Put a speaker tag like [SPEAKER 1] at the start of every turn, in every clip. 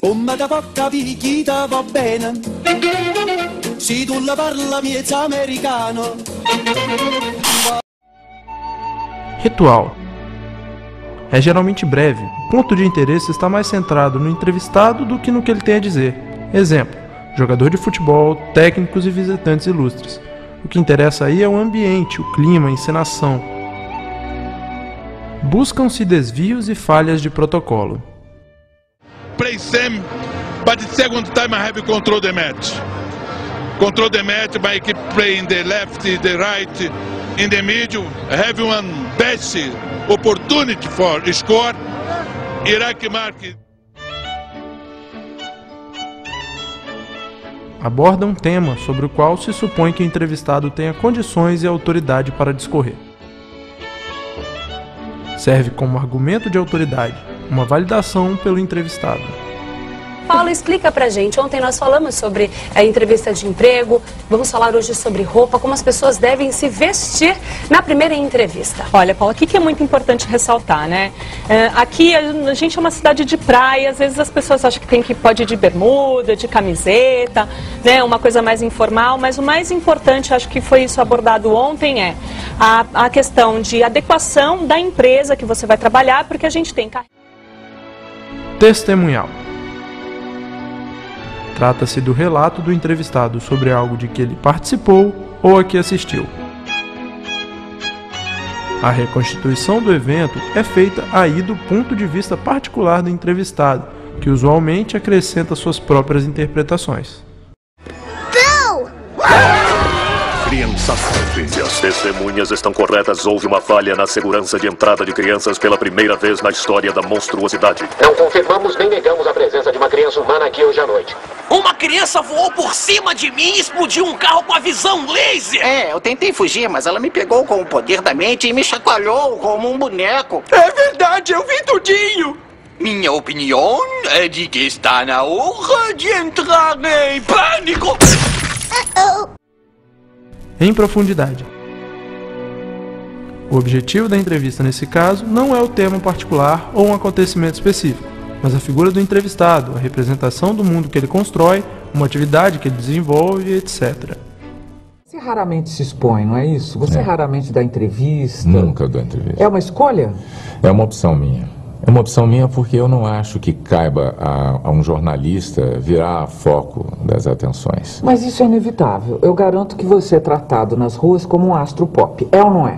[SPEAKER 1] Come da porca picchita va bene, se tu la parla miezza americano.
[SPEAKER 2] Ritual. É geralmente breve, o ponto de interesse está mais centrado no entrevistado do que no que ele tem a dizer. Exemplo, jogador de futebol, técnicos e visitantes ilustres. O que interessa aí é o ambiente, o clima, a encenação. Buscam-se desvios e falhas de protocolo.
[SPEAKER 3] Play same, but the second time I have control the match. Control the match by keep playing the left, the right, in the middle. I have one best opportunity for score. Iraq mark.
[SPEAKER 2] Aborda um tema sobre o qual se supõe que o entrevistado tenha condições e autoridade para discorrer. Serve como argumento de autoridade, uma validação pelo entrevistado.
[SPEAKER 4] Paulo, explica pra gente. Ontem nós falamos sobre a entrevista de emprego, vamos falar hoje sobre roupa, como as pessoas devem se vestir na primeira entrevista.
[SPEAKER 5] Olha, Paulo, aqui que é muito importante ressaltar, né? Aqui a gente é uma cidade de praia, às vezes as pessoas acham que pode ir de bermuda, de camiseta, né? Uma coisa mais informal, mas o mais importante, acho que foi isso abordado ontem, é a questão de adequação da empresa que você vai trabalhar, porque a gente tem...
[SPEAKER 2] Testemunhal. Trata-se do relato do entrevistado sobre algo de que ele participou ou a que assistiu. A reconstituição do evento é feita aí do ponto de vista particular do entrevistado, que usualmente acrescenta suas próprias interpretações.
[SPEAKER 6] Crianças se as testemunhas estão corretas, houve uma falha na segurança de entrada de crianças pela primeira vez na história da monstruosidade.
[SPEAKER 7] Não confirmamos nem negamos a presença de uma criança humana aqui hoje à noite.
[SPEAKER 8] Uma criança voou por cima de mim e explodiu um carro com a visão laser!
[SPEAKER 9] É, eu tentei fugir, mas ela me pegou com o poder da mente e me chacoalhou como um boneco.
[SPEAKER 8] É verdade, eu vi tudinho! Minha opinião é de que está na hora de entrar em pânico!
[SPEAKER 2] Em profundidade. O objetivo da entrevista nesse caso não é o tema particular ou um acontecimento específico, mas a figura do entrevistado, a representação do mundo que ele constrói, uma atividade que ele desenvolve, etc.
[SPEAKER 10] Você raramente se expõe, não é isso? Você raramente dá entrevista?
[SPEAKER 11] Nunca dou entrevista.
[SPEAKER 10] É uma escolha?
[SPEAKER 11] É uma opção minha. É uma opção minha porque eu não acho que caiba a um jornalista virar foco das atenções.
[SPEAKER 10] Mas isso é inevitável. Eu garanto que você é tratado nas ruas como um astro pop. É ou não é?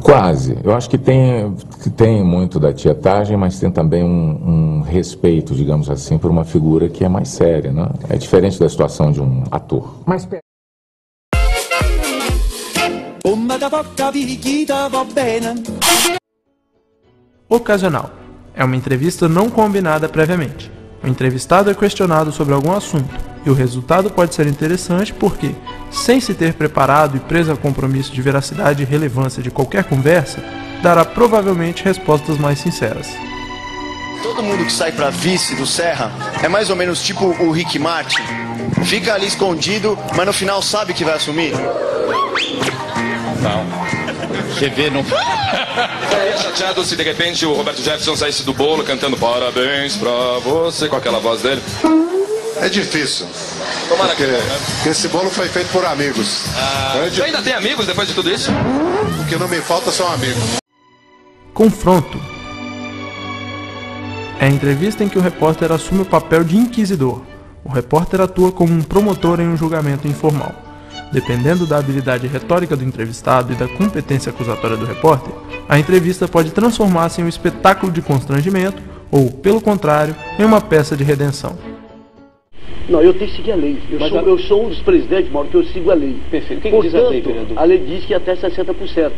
[SPEAKER 11] Quase. Eu acho que tem muito da tietagem, mas tem também um respeito, digamos assim, por uma figura que é mais séria, né? É diferente da situação de um ator.
[SPEAKER 10] Mas...
[SPEAKER 2] Ocasional. É uma entrevista não combinada previamente. O entrevistado é questionado sobre algum assunto, e o resultado pode ser interessante porque, sem se ter preparado e preso a compromisso de veracidade e relevância de qualquer conversa, dará provavelmente respostas mais sinceras.
[SPEAKER 12] Todo mundo que sai pra vice do Serra é mais ou menos tipo o Rick Martin. Fica ali escondido, mas no final sabe que vai assumir.
[SPEAKER 13] Não. Você vê, não... Ficaria chateado se de repente o Roberto Jefferson saísse do bolo cantando parabéns pra você com aquela voz dele.
[SPEAKER 14] É difícil.
[SPEAKER 13] Tomara que...
[SPEAKER 14] Porque esse bolo foi feito por amigos.
[SPEAKER 13] Você ainda tem amigos depois de tudo isso?
[SPEAKER 14] O que não me falta são amigos.
[SPEAKER 2] Confronto. É a entrevista em que o repórter assume o papel de inquisidor. O repórter atua como um promotor em um julgamento informal. Dependendo da habilidade retórica do entrevistado e da competência acusatória do repórter, a entrevista pode transformar-se em um espetáculo de constrangimento ou, pelo contrário, em uma peça de redenção.
[SPEAKER 15] Não, eu tenho que seguir a lei. Eu sou um dos presidentes, Mauro, que eu sigo a lei.
[SPEAKER 16] Perfeito. O que
[SPEAKER 15] Portanto,
[SPEAKER 16] diz a lei, vereador?
[SPEAKER 15] A lei diz que até 60%.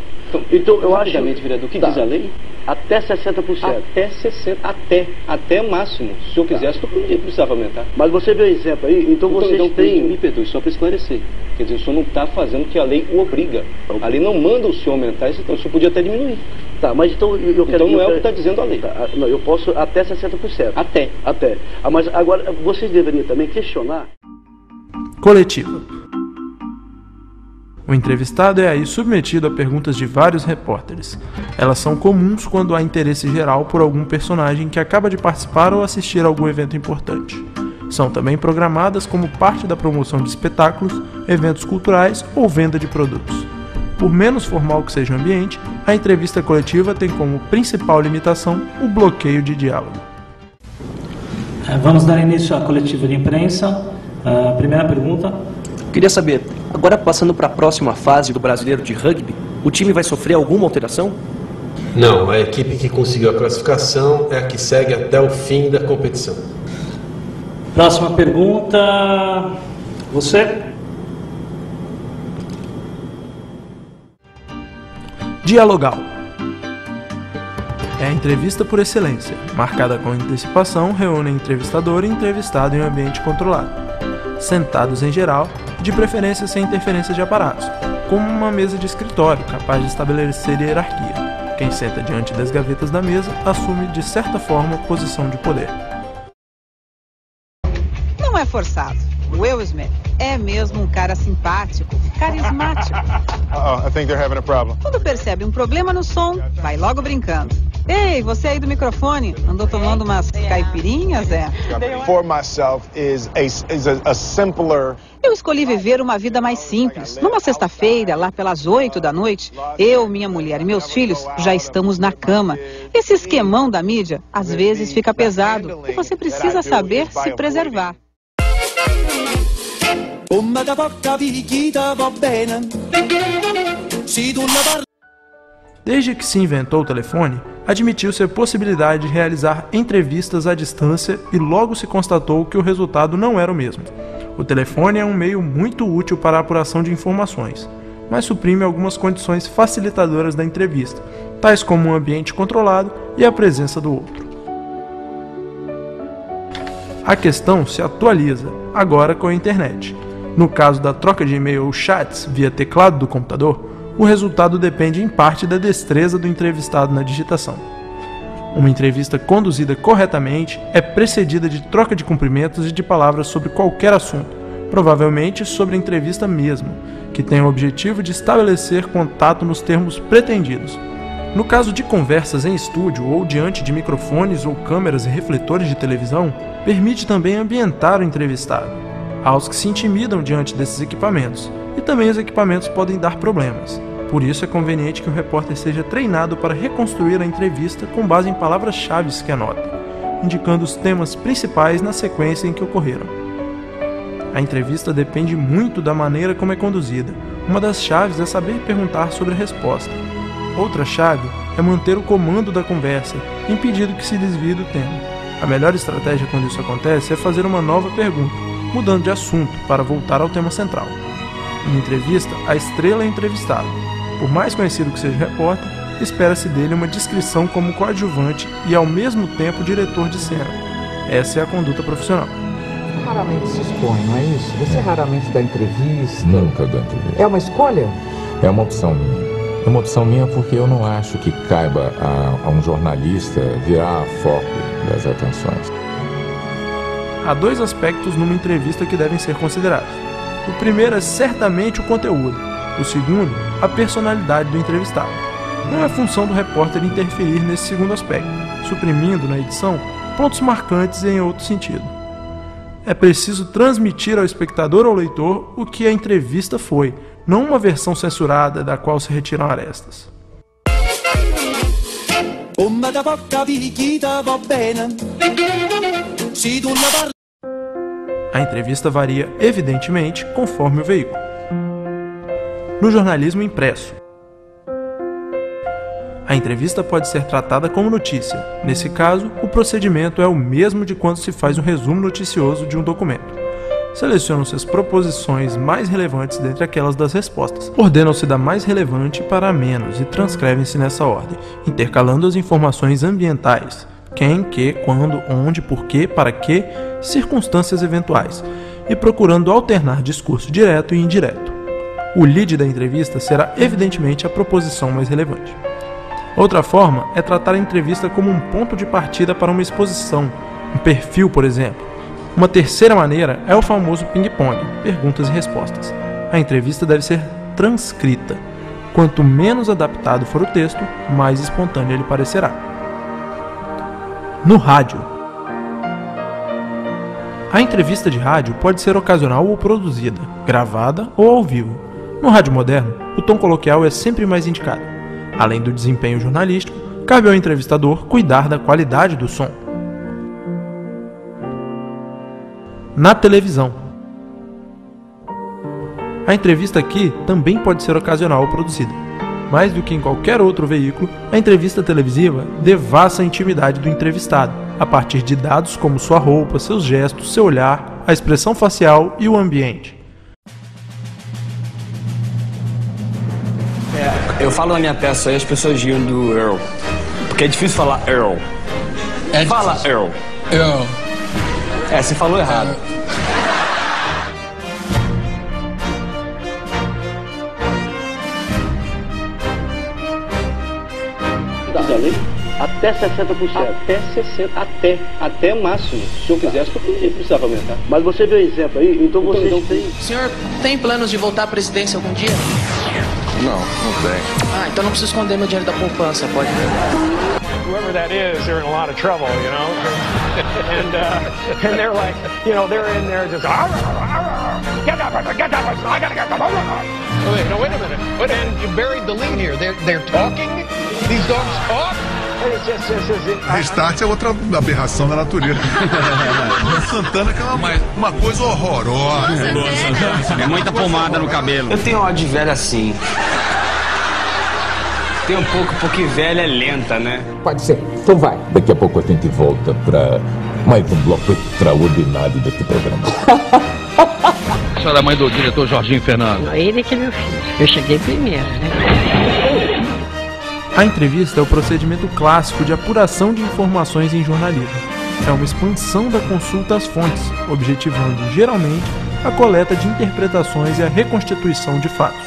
[SPEAKER 15] Então eu acho...
[SPEAKER 16] vereador, o que diz a lei?
[SPEAKER 15] Até 60%.
[SPEAKER 16] Até 60%. Até o máximo. Se o senhor quisesse, eu precisava aumentar.
[SPEAKER 15] Mas você vê o exemplo aí, então vocês têm...
[SPEAKER 16] Me perdoe, só para esclarecer. Quer dizer, o senhor não está fazendo o que a lei o obriga. A lei não manda o senhor aumentar, então o senhor podia até diminuir.
[SPEAKER 15] Tá, mas então eu quero...
[SPEAKER 16] Então não é o que está dizendo a lei.
[SPEAKER 15] Tá, não, eu posso até 60%.
[SPEAKER 16] Até.
[SPEAKER 15] Mas agora, vocês deveriam também questionar...
[SPEAKER 2] Coletiva. O entrevistado é aí submetido a perguntas de vários repórteres. Elas são comuns quando há interesse geral por algum personagem que acaba de participar ou assistir a algum evento importante. São também programadas como parte da promoção de espetáculos, eventos culturais ou venda de produtos. Por menos formal que seja o ambiente, a entrevista coletiva tem como principal limitação o bloqueio de diálogo.
[SPEAKER 17] Vamos dar início à coletiva de imprensa. Primeira pergunta.
[SPEAKER 18] Queria saber, agora passando para a próxima fase do Brasileiro de Rugby, o time vai sofrer alguma alteração?
[SPEAKER 19] Não, a equipe que conseguiu a classificação é a que segue até o fim da competição.
[SPEAKER 17] Próxima pergunta. Você?
[SPEAKER 2] Dialogal. É a entrevista por excelência, marcada com antecipação, reúne entrevistador e entrevistado em um ambiente controlado. Sentados em geral, de preferência sem interferência de aparatos, como uma mesa de escritório capaz de estabelecer hierarquia. Quem senta diante das gavetas da mesa assume, de certa forma, posição de poder.
[SPEAKER 20] Não é forçado. O Will Smith é mesmo um cara simpático, carismático.
[SPEAKER 21] I think they're having a problem.
[SPEAKER 20] Quando percebe um problema no som, vai logo brincando. Ei, você aí do microfone, andou tomando umas caipirinhas, é?
[SPEAKER 21] For myself is a simpler...
[SPEAKER 20] Eu escolhi viver uma vida mais simples. Numa sexta-feira, lá pelas 8 da noite, eu, minha mulher e meus filhos já estamos na cama. Esse esquemão da mídia, às vezes, fica pesado e você precisa saber se preservar.
[SPEAKER 2] Desde que se inventou o telefone, admitiu-se a possibilidade de realizar entrevistas à distância e logo se constatou que o resultado não era o mesmo. O telefone é um meio muito útil para a apuração de informações, mas suprime algumas condições facilitadoras da entrevista, tais como um ambiente controlado e a presença do outro. A questão se atualiza, agora com a internet. No caso da troca de e-mail ou chats via teclado do computador, o resultado depende em parte da destreza do entrevistado na digitação. Uma entrevista conduzida corretamente é precedida de troca de cumprimentos e de palavras sobre qualquer assunto, provavelmente sobre a entrevista mesmo, que tem o objetivo de estabelecer contato nos termos pretendidos. No caso de conversas em estúdio ou diante de microfones ou câmeras e refletores de televisão, permite também ambientar o entrevistado. Há os que se intimidam diante desses equipamentos, e também os equipamentos podem dar problemas. Por isso é conveniente que o repórter seja treinado para reconstruir a entrevista com base em palavras-chave que anota, indicando os temas principais na sequência em que ocorreram. A entrevista depende muito da maneira como é conduzida. Uma das chaves é saber perguntar sobre a resposta. Outra chave é manter o comando da conversa, impedindo que se desvie do tema. A melhor estratégia quando isso acontece é fazer uma nova pergunta, mudando de assunto para voltar ao tema central. Em entrevista, a estrela é entrevistado. Por mais conhecido que seja o repórter, espera-se dele uma descrição como coadjuvante e ao mesmo tempo diretor de cena. Essa é a conduta profissional.
[SPEAKER 10] Raramente se expõe, não é isso? Você raramente dá entrevista.
[SPEAKER 11] Nunca dou entrevista.
[SPEAKER 10] É uma escolha?
[SPEAKER 11] É uma opção minha. É uma opção minha porque eu não acho que caiba a um jornalista virar foco das atenções.
[SPEAKER 2] Há dois aspectos numa entrevista que devem ser considerados. O primeiro é certamente o conteúdo. O segundo, a personalidade do entrevistado. Não é função do repórter interferir nesse segundo aspecto, suprimindo na edição pontos marcantes em outro sentido. É preciso transmitir ao espectador ou leitor o que a entrevista foi, não uma versão censurada da qual se retiram arestas. A entrevista varia, evidentemente, conforme o veículo. No jornalismo impresso, a entrevista pode ser tratada como notícia. Nesse caso, o procedimento é o mesmo de quando se faz um resumo noticioso de um documento. Selecionam-se as proposições mais relevantes dentre aquelas das respostas. Ordenam-se da mais relevante para a menos e transcrevem-se nessa ordem, intercalando as informações ambientais: quem, que, quando, onde, porquê, para quê, circunstâncias eventuais, e procurando alternar discurso direto e indireto. O lead da entrevista será evidentemente a proposição mais relevante. Outra forma é tratar a entrevista como um ponto de partida para uma exposição, um perfil, por exemplo. Uma terceira maneira é o famoso ping-pong, perguntas e respostas. A entrevista deve ser transcrita. Quanto menos adaptado for o texto, mais espontâneo ele parecerá. No rádio. A entrevista de rádio pode ser ocasional ou produzida, gravada ou ao vivo. No rádio moderno, o tom coloquial é sempre mais indicado. Além do desempenho jornalístico, cabe ao entrevistador cuidar da qualidade do som. Na televisão. A entrevista aqui também pode ser ocasional ou produzida. Mais do que em qualquer outro veículo, a entrevista televisiva devassa a intimidade do entrevistado, a partir de dados como sua roupa, seus gestos, seu olhar, a expressão facial e o ambiente.
[SPEAKER 1] Eu falo na minha peça aí, as pessoas riam do Earl. Porque é difícil falar Earl. Fala Earl.
[SPEAKER 22] Earl.
[SPEAKER 1] Você falou errado.
[SPEAKER 15] Até 60%.
[SPEAKER 16] Até máximo. Se o senhor quisesse, eu precisava aumentar.
[SPEAKER 15] Mas você viu o exemplo aí, então você não tem...
[SPEAKER 23] O senhor tem planos de voltar à presidência algum dia?
[SPEAKER 14] Não tem.
[SPEAKER 23] Então não preciso esconder meu dinheiro da poupança, pode ver.
[SPEAKER 24] Whoever that is, they're in a lot of trouble, you know? and they're like, you know, they're in there just, get that person, I gotta get the wait a minute. And you buried the lead here. They're talking? These dogs talk?
[SPEAKER 14] Restart é outra aberração da natureza. Santana que é uma coisa horrorosa.
[SPEAKER 1] É muita pomada no cabelo. Eu tenho uma de velha assim. Tem um pouquinho velha, é lenta, né?
[SPEAKER 10] Pode ser. Então vai.
[SPEAKER 11] Daqui a pouco a gente volta para mais um bloco extraordinário deste programa.
[SPEAKER 25] A senhora é mãe do diretor Jorginho Fernando.
[SPEAKER 26] Ele que é meu filho. Eu cheguei primeiro, né?
[SPEAKER 2] A entrevista é o procedimento clássico de apuração de informações em jornalismo. É uma expansão da consulta às fontes, objetivando, geralmente, a coleta de interpretações e a reconstituição de fatos.